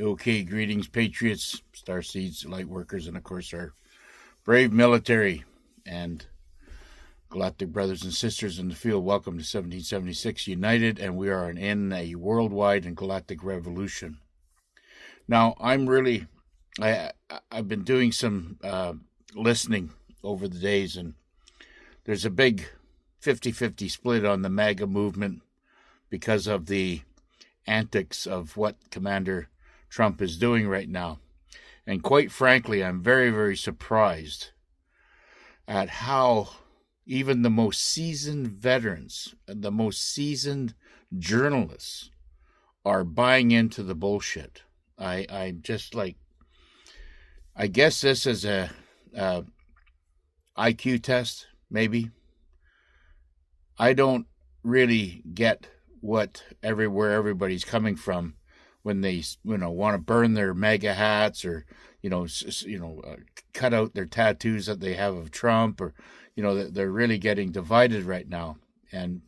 Okay, greetings, patriots, starseeds, light workers, and of course our brave military and galactic brothers and sisters in the field. Welcome to 1776 United, and we are in a worldwide and galactic revolution. Now, I've been doing some listening over the days, and there's a big 50-50 split on the MAGA movement because of the antics of what Commander Trump is doing right now. And quite frankly, I'm very, very surprised at how even the most seasoned veterans, the most seasoned journalists are buying into the bullshit. I'm just like, I guess this is a IQ test, maybe. I don't really get where everybody's coming from when they want to burn their MAGA hats or cut out their tattoos that they have of Trump, or they're really getting divided right now. And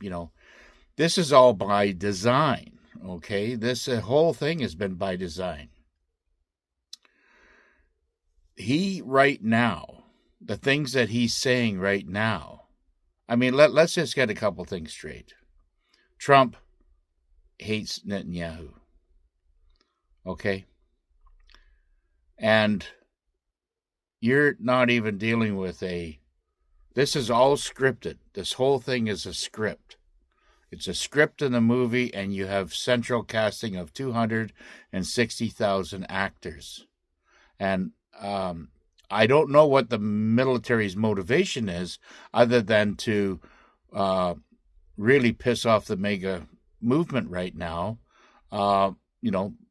this is all by design. Okay, this whole thing has been by design. Right now, the things that he's saying right now, I mean, let's just get a couple things straight. Trump hates Netanyahu. Okay? And you're not even dealing with this is all scripted. This whole thing is a script. It's a script in the movie, and you have central casting of 260,000 actors. And I don't know what the military's motivation is, other than to really piss off the MAGA movement right now,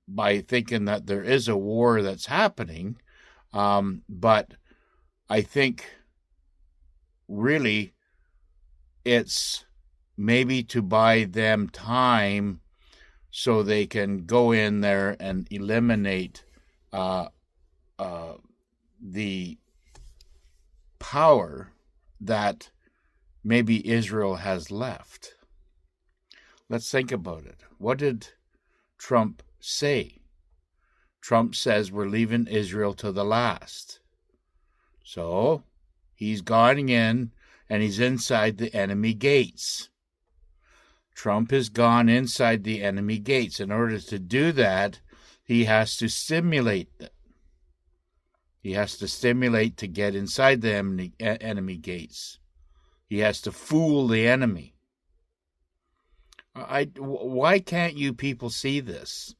by thinking that there is a war that's happening. But I think really it's maybe to buy them time so they can go in there and eliminate the power that maybe Israel has left. Let's think about it. What did Trump say? Trump says we're leaving Israel to the last. So he's going in and he's inside the enemy gates. Trump has gone inside the enemy gates. In order to do that, he has to stimulate it. He has to stimulate to get inside the enemy gates. He has to fool the enemy. Why can't you people see this?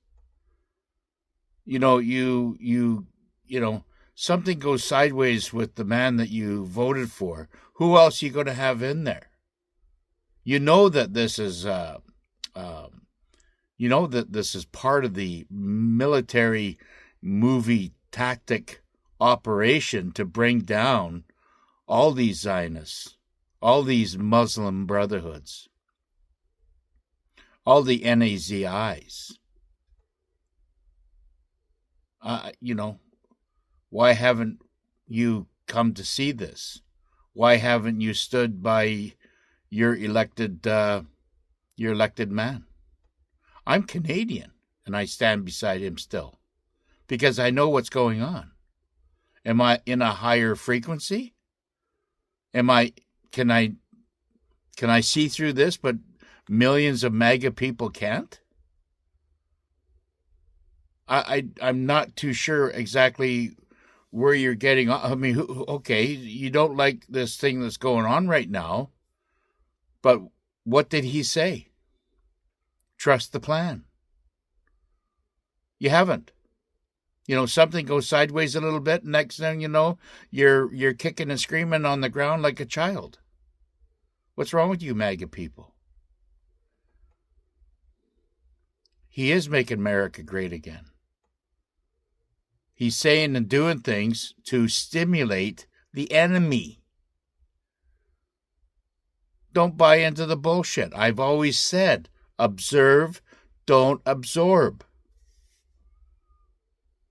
Something goes sideways with the man that you voted for. Who else are you going to have in there? You know that this is, part of the military movie tactic operation to bring down all these Zionists, all these Muslim brotherhoods, all the NAZIs. Why haven't you come to see this? Why haven't you stood by your elected man? I'm Canadian, and I stand beside him still, because I know what's going on. Am I in a higher frequency? Can I see through this, but millions of MAGA people can't? I'm not too sure exactly where you're getting. I mean, okay, you don't like this thing that's going on right now, but what did he say? Trust the plan. You haven't. Something goes sideways a little bit, and next thing you know, you're kicking and screaming on the ground like a child. What's wrong with you, MAGA people? He is making America great again. He's saying and doing things to stimulate the enemy. Don't buy into the bullshit. I've always said, observe, don't absorb.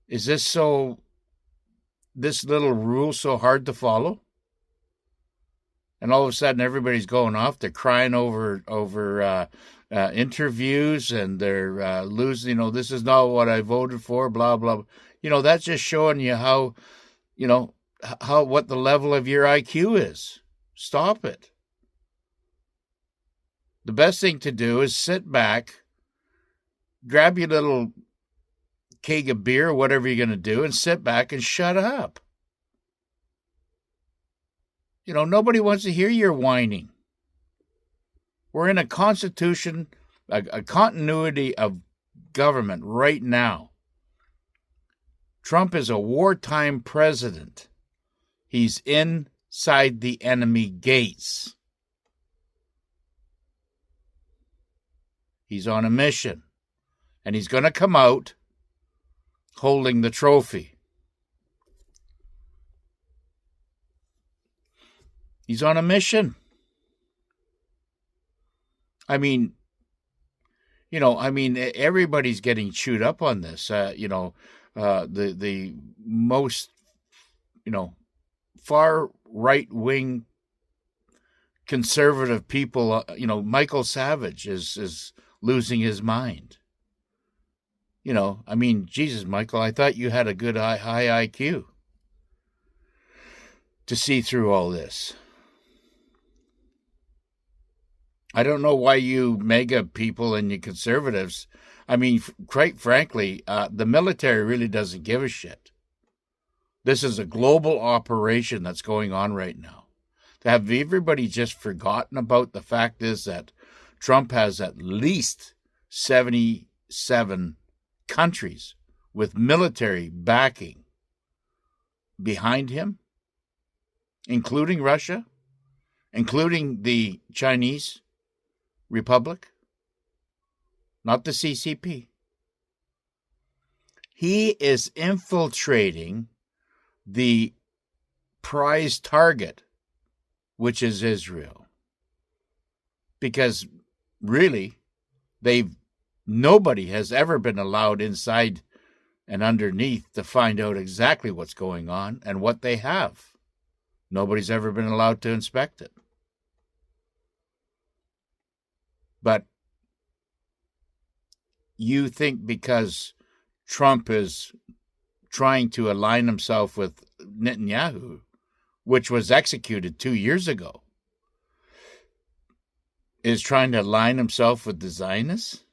Is this little rule so hard to follow? And all of a sudden, everybody's going off. They're crying over interviews, and they're losing. This is not what I voted for. Blah blah. That's just showing you how, what the level of your IQ is. Stop it. The best thing to do is sit back, grab your little keg of beer, whatever you're going to do, and sit back and shut up. Nobody wants to hear your whining. We're in a constitution, a continuity of government right now. Trump is a wartime president. He's inside the enemy gates. He's on a mission. And he's going to come out holding the trophy. He's on a mission. Everybody's getting chewed up on this. The most, far right-wing conservative people, Michael Savage is losing his mind. Jesus, Michael, I thought you had a good high IQ to see through all this. I don't know why you MAGA people and you conservatives, quite frankly, the military really doesn't give a shit. This is a global operation that's going on right now. Have everybody just forgotten about the fact is that Trump has at least 77 countries with military backing behind him, including Russia, including the Chinese Republic, not the CCP. He is infiltrating the prize target, which is Israel. Because really, nobody has ever been allowed inside and underneath to find out exactly what's going on and what they have. Nobody's ever been allowed to inspect it. But you think because Trump is trying to align himself with Netanyahu, which was executed 2 years ago, is trying to align himself with the Zionists?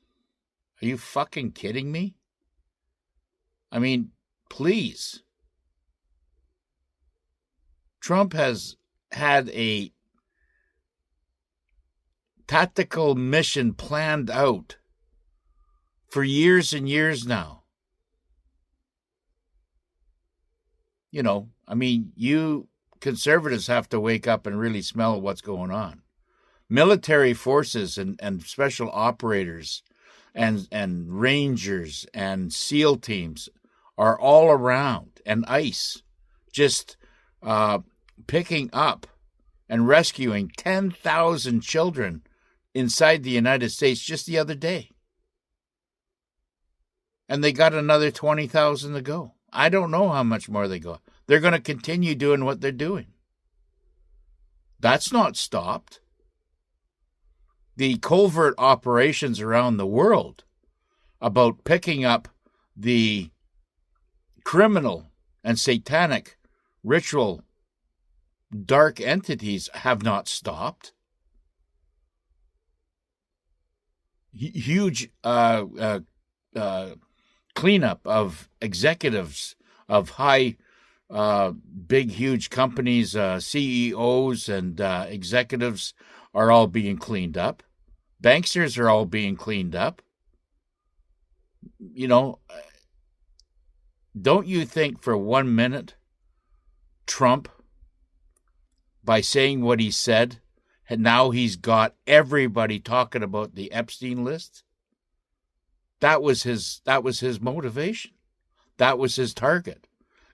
Are you fucking kidding me? Please. Trump has had a tactical mission planned out for years and years now. You conservatives have to wake up and really smell what's going on. Military forces and special operators and rangers and SEAL teams are all around, and ICE just picking up and rescuing 10,000 children inside the United States just the other day. And they got another 20,000 to go. I don't know how much more they go. They're going to continue doing what they're doing. That's not stopped. The covert operations around the world about picking up the criminal and satanic ritual dark entities have not stopped. Huge cleanup of executives of high, big, huge companies, CEOs and executives are all being cleaned up. Banksters are all being cleaned up. Don't you think for 1 minute Trump, by saying what he said, and now he's got everybody talking about the Epstein list? That was his motivation. That was his target.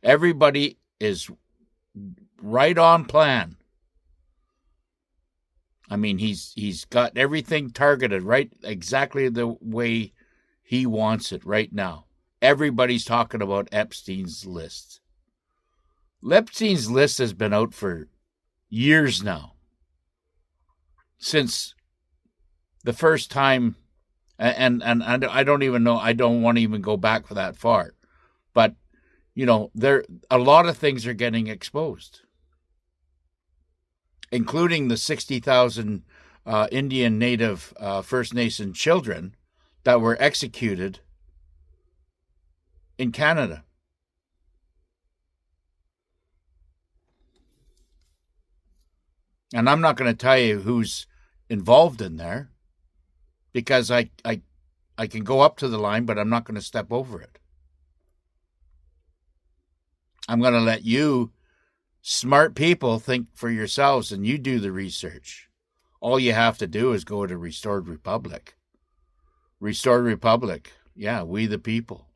Everybody is right on plan. He's got everything targeted right exactly the way he wants it right now. Everybody's talking about Epstein's list. Epstein's list has been out for years now. since the first time, and I don't even know, I don't want to even go back for that far, but there a lot of things are getting exposed, including the 60,000 Indian Native First Nation children that were executed in Canada. And I'm not going to tell you who's involved in there, because I can go up to the line, but I'm not going to step over it. I'm going to let you smart people think for yourselves, and you do the research. All you have to do is go to Restored Republic. Restored Republic, yeah, we the people.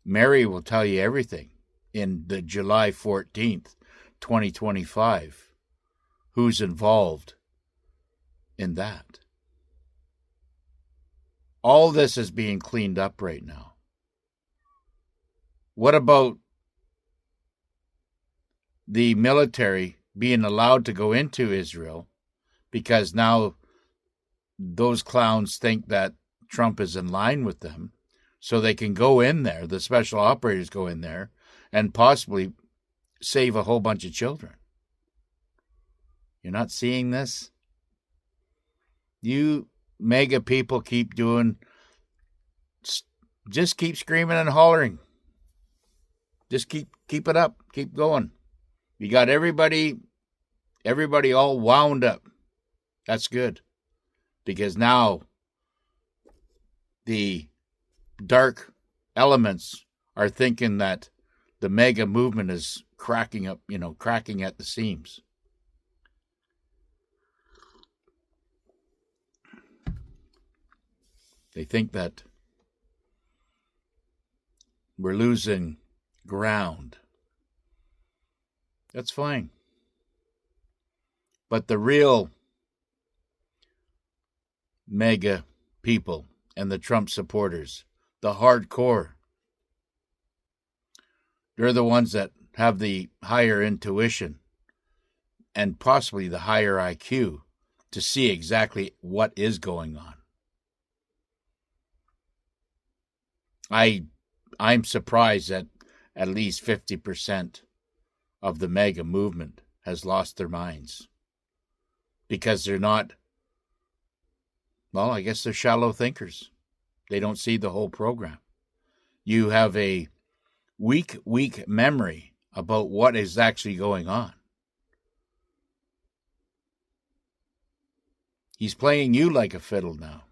Mary will tell you everything in the July 14th, 2025. Who's involved in that? All this is being cleaned up right now. What about the military being allowed to go into Israel, because now those clowns think that Trump is in line with them, so they can go in there, the special operators go in there, and possibly save a whole bunch of children? You're not seeing this? You mega people keep doing, just keep screaming and hollering. Just keep it up. Keep going. You got everybody all wound up. That's good. Because now the dark elements are thinking that the mega movement is cracking up, cracking at the seams. They think that we're losing ground. That's fine. But the real mega people and the Trump supporters, the hardcore, they're the ones that have the higher intuition and possibly the higher IQ to see exactly what is going on. I'm surprised that at least 50% of the mega movement has lost their minds, because they're not, well, I guess they're shallow thinkers. They don't see the whole program. You have a weak memory about what is actually going on. He's playing you like a fiddle now.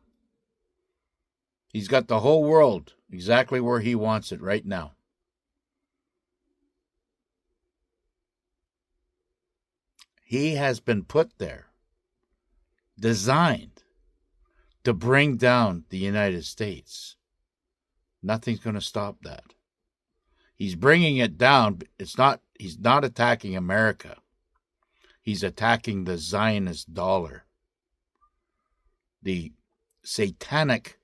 He's got the whole world exactly where he wants it right now. He has been put there, designed to bring down the United States. Nothing's going to stop that. He's bringing it down. He's not attacking America. He's attacking the Zionist dollar. The satanic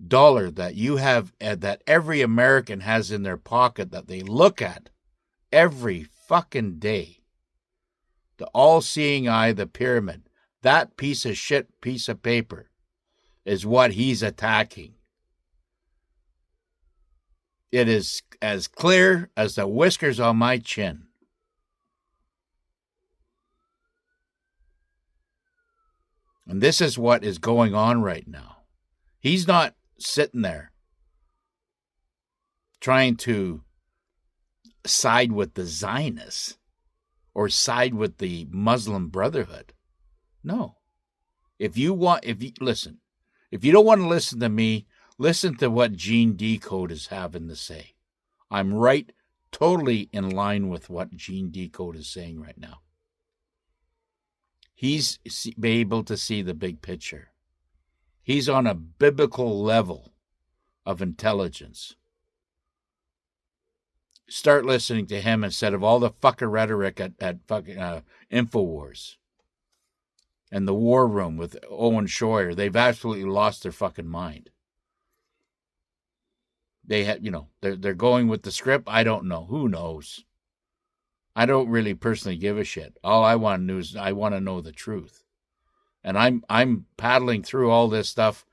dollar that you have, that every American has in their pocket, that they look at every fucking day. The all-seeing eye, the pyramid, that piece of shit piece of paper is what he's attacking. It is as clear as the whiskers on my chin. And this is what is going on right now. He's not sitting there trying to side with the Zionists or side with the Muslim Brotherhood. No. If you don't want to listen to me, listen to what Gene Decode is having to say. I'm right, totally in line with what Gene Decode is saying right now. He's able to see the big picture. He's on a biblical level of intelligence. Start listening to him instead of all the fucking rhetoric at fucking InfoWars and the War Room with Owen Schroyer. They've absolutely lost their fucking mind. They have, they're going with the script. I don't know. Who knows? I don't really personally give a shit. All I want to know is I want to know the truth. And I'm paddling through all this stuff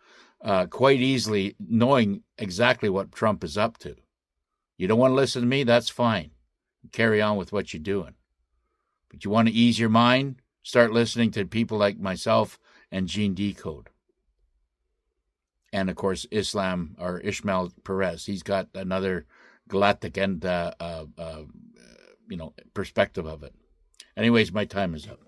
quite easily, knowing exactly what Trump is up to. You don't want to listen to me? That's fine. Carry on with what you're doing. But you want to ease your mind? Start listening to people like myself and Gene Decode. And, of course, Ishmael Perez. He's got another galactic and, perspective of it. Anyways, my time is up.